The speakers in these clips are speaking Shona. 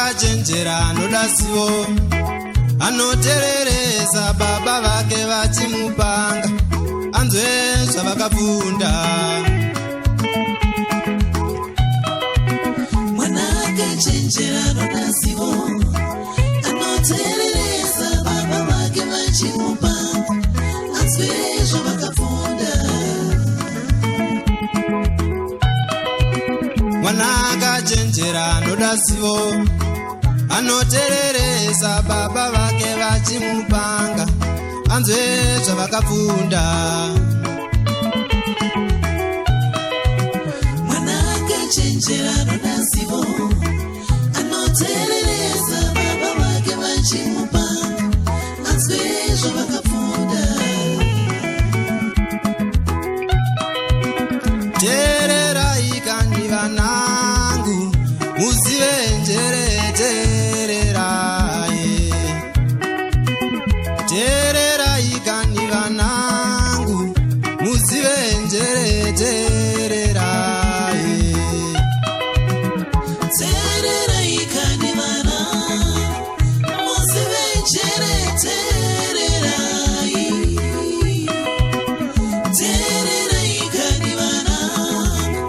akachenjera anoda zivo, anotereresa baba vake vachimupanga, anzwe zvavakafunda. Mwana akachenjera anoda zivo, anotereresa baba vake vachimupanga, anzwe zvavakafunda. Mwana akachenjera anoda zivo, anotereresa baba vake vachimupanga, anzwe zvavakafunda. Mwana akachenjera anoda zivo, anotereresa baba vake vachimupanga, anzwe zvavakafunda. Tererai kani vanangu, muzive njere, tererai. Tererai kani vanangu, muzive njere, tererai. Tererai kani vanangu, muzive njere, tererai. Tererai kani vanangu,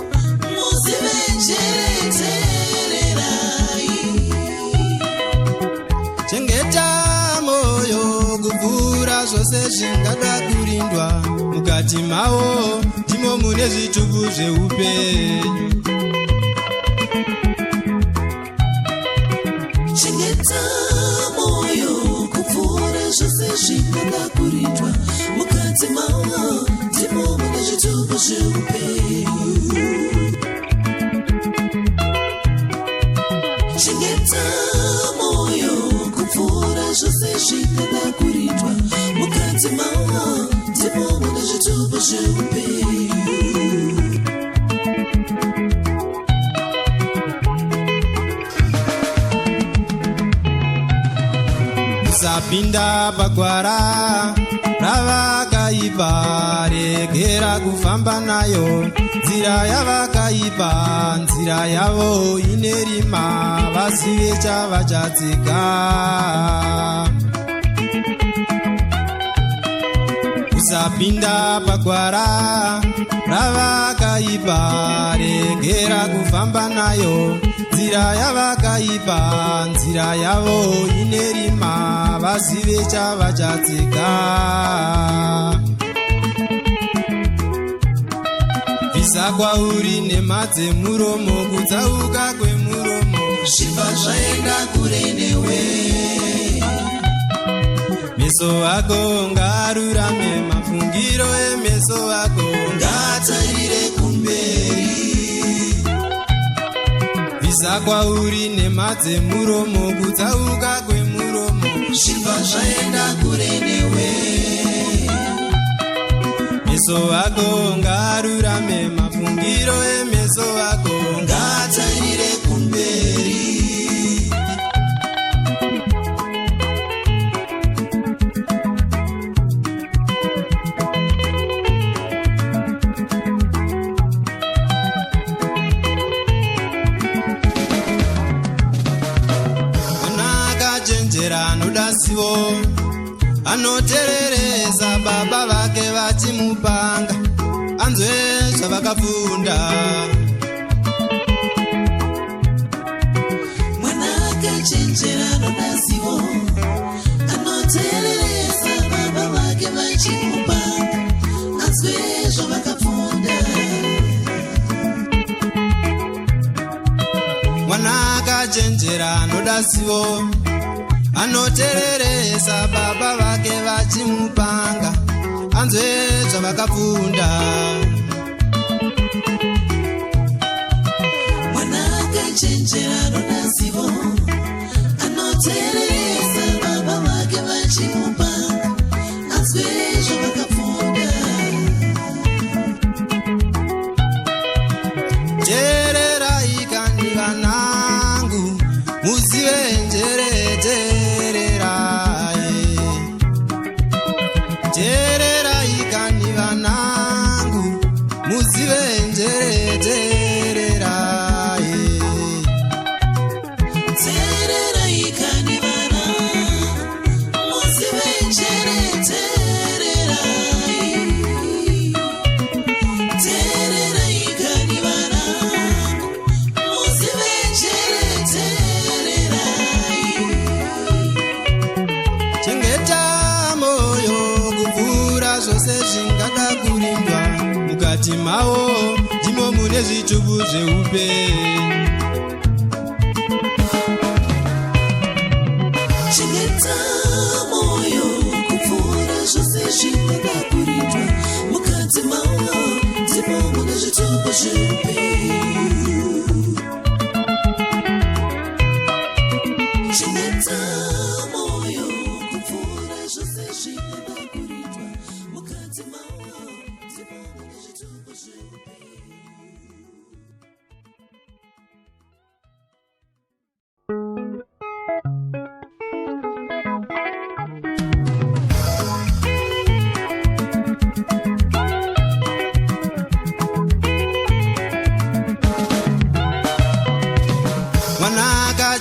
muzive njere, tererai. Chengeta moyo kuvhura zvose zvingada kurindwa, mukati mavo ndimo mune zvitubu zveupenyu. Chengeta moyo kupfuura zvose zvingada kurindwa, mukati mavo ndimo mune zvitubu zveupenyu. Chengeta moyo kupfuura zvose zvingada kurindwa, mukati mavo ndimo mune zvitubu zveupenyu. Musapinda pagwara ravakaipa, regera kufamba nayo nzira yavakaipa, nzira yavo ine rima, vazive chavachadzika. Musapinda pagwara ravakaipa, regera kufamba nayo nzira yavakaipa, nzira yavo ine rima, vazive chavachadzika. Bvisa kwauri nhema dzemuromo, kutsauka kwemuromo, Zvibva zvaenda kure newe. meso ako ngaarurame, mafungiro emeso ako Ngaatarire kumberi. bvisa kwauri nhema dzemuromo, kutsauka kwemuromo, Zvibva zvaenda kure newe. meso ako ngaarurame, mafungiro emeso ako Ngaatarire kumberi. akachenjera anoda zivo, anotereresa baba vake vachimupanga, anzwe zvavakafunda. Mwana akachenjera anoda zivo, anotereresa baba vake vachimupanga, anzwe zvavakafunda. Mwana akachenjera anoda zivo, anotereresa baba vake vachimupanga, anzwe zvavakafunda. Mwana akachenjera anoda zivo, anotereresa baba vake vachimupanga, anzwe zvavakafunda. Tererai kani vanangu, muzive njere, tererai. Tererai kani vanangu, muzive njere, tererai. kuti mavo ndimo mune zvitubu zveupenyu. Chengeta moyo kupfuura zvose zvinodakurirwa mukati mawo ndimo mune zvitubu zveupenyu. Chengeta moyo kupfuura zvose zvinodakurirwa mukati mawo ndimo mune zvitubu zveupenyu.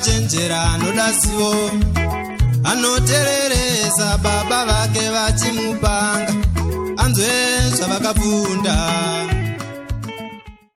Chenjera anoda zivo, anotereresa baba vake vachimupanga, anzwe zvavakafunda.